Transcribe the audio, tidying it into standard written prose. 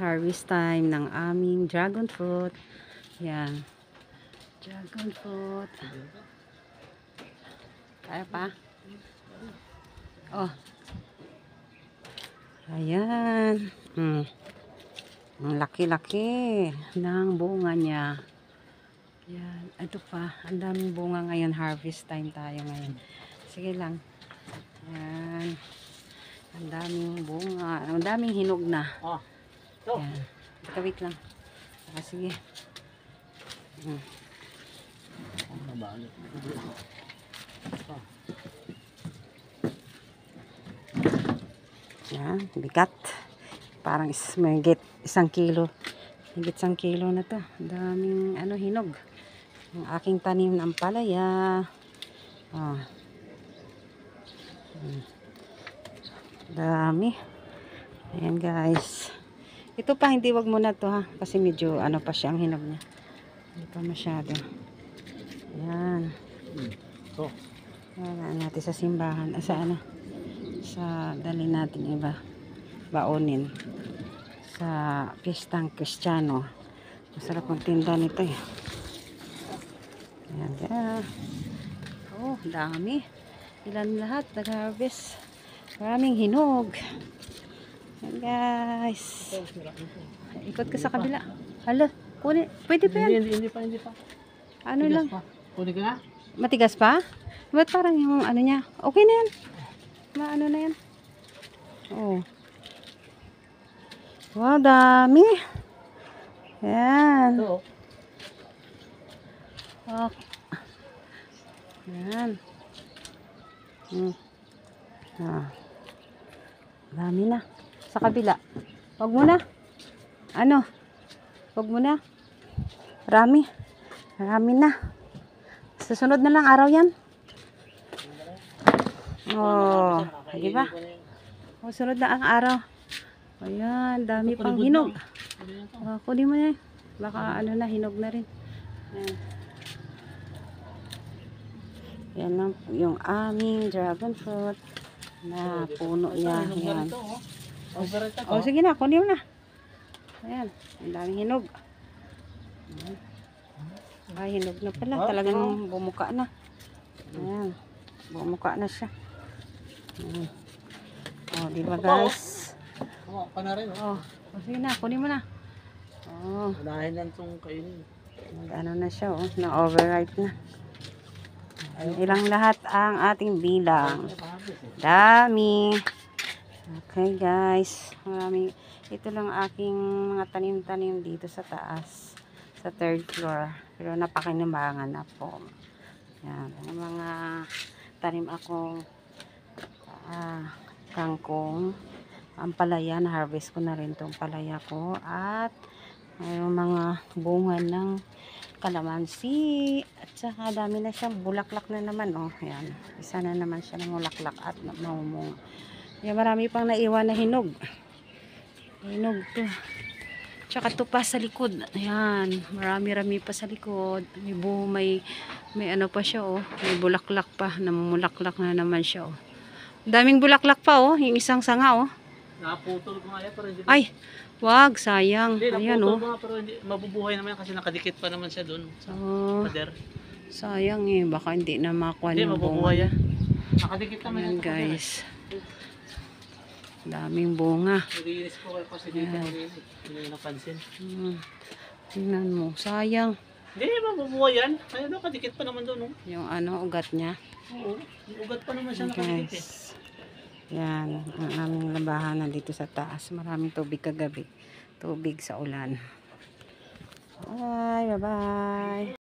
harvest time ng aming dragon fruit. Yan. Dragon fruit. Kaya pa? Oh. Ayan. Ang laki-laki ng bunga niya. Yan. Ito pa. Ang daming bunga ngayon. Harvest time tayo ngayon. Sige lang. Yan. Ang daming bunga. Ang daming hinog na. Yan. Wait lang. Sige. Yan. Bigat. Parang mahigit 1 kilo. Higit 1 kilo na to. Ang daming hinog. Ang aking tanim ng palaya. Dami. Ayan guys. Ito pa, hindi wag muna to ha. Kasi medyo pa siya ang hinog niya. Hindi pa masyado. Ayan. Ayan natin sa simbahan. Sa dali natin iba. Baunin. Sa pistang Kristiyano. Masarap magtinda nito eh. Ayan guys. Oh, dami. Ilan lahat nag-harvest. Maraming hinog. Ayan guys. Ikot ka sa kabila. Hala, kunin. Pwede pa yan. Hindi pa. Ano Tigas lang. pa. Kunin ka na? Matigas pa? Ba't parang yung niya? Okay na yan. Na yan. Oh. Wow, dami. Ayan. Ito. Oh. Ayan. Dami na. Sa kabila. Wag mo na. Wag mo na. Marami na. Sa sunod na lang araw yan. Oh, di ba? Oh, sunod na ang araw. Ayan, dami pang hinog. Kunin mo na. Baka hinog na rin. Ayan. Yan lang yung aming dragon fruit na puno niya. Ayan. Oh, sige na, kunin mo na. Ayan, ang daming hinog. Ay, hinog na pala. Talagang bumuka na. Ayan, bumuka na siya. Ayan. Oh, di ba guys? Pa na rin, Oh, sige na, kunin mo na. Oh. Unahin lang itong kainin. Na siya, oh. Na-overripe na. Ilang lahat ang ating bilang. Dami. Okay guys. Marami. Ito lang aking mga tanim-tanim dito sa taas. Sa 3rd floor. Pero napakinabangan na po. Yan. Mga tanim akong kangkong. Ang palaya. Na-harvest ko na rin itong palaya ko. At mayroong mga bunga ng kalamansi at saka dami na siyang bulaklak na naman ayan, isa na naman siya ng bulaklak at mamumunga. Yan, marami pang naiwan na hinog to, tsaka to pa sa likod. Ayan, marami pa sa likod. May pa siya may bulaklak pa, namumulaklak na naman siya daming bulaklak pa yung isang sanga Naputol ko nga yan pero hindi. Ay, wag, sayang. Hindi, Ayan naputol ko nga pero hindi, mabubuhay naman yan kasi nakadikit pa naman siya doon sa pader. Sayang baka hindi na makuha Hindi, yung mabubuhay bunga. yan. Nakadikit naman Ayan yan guys. Daming bunga. Nilinis ko kayo kasi dito hindi napansin. Tingnan mo, sayang. Hindi, mabubuhay yan. Kaya nakadikit pa naman doon. Yung ugat niya. Oo, ugat pa naman siya nakadikit Yan, ang aming labahan dito sa taas. Maraming tubig kagabi. Tubig sa ulan. Bye, bye-bye.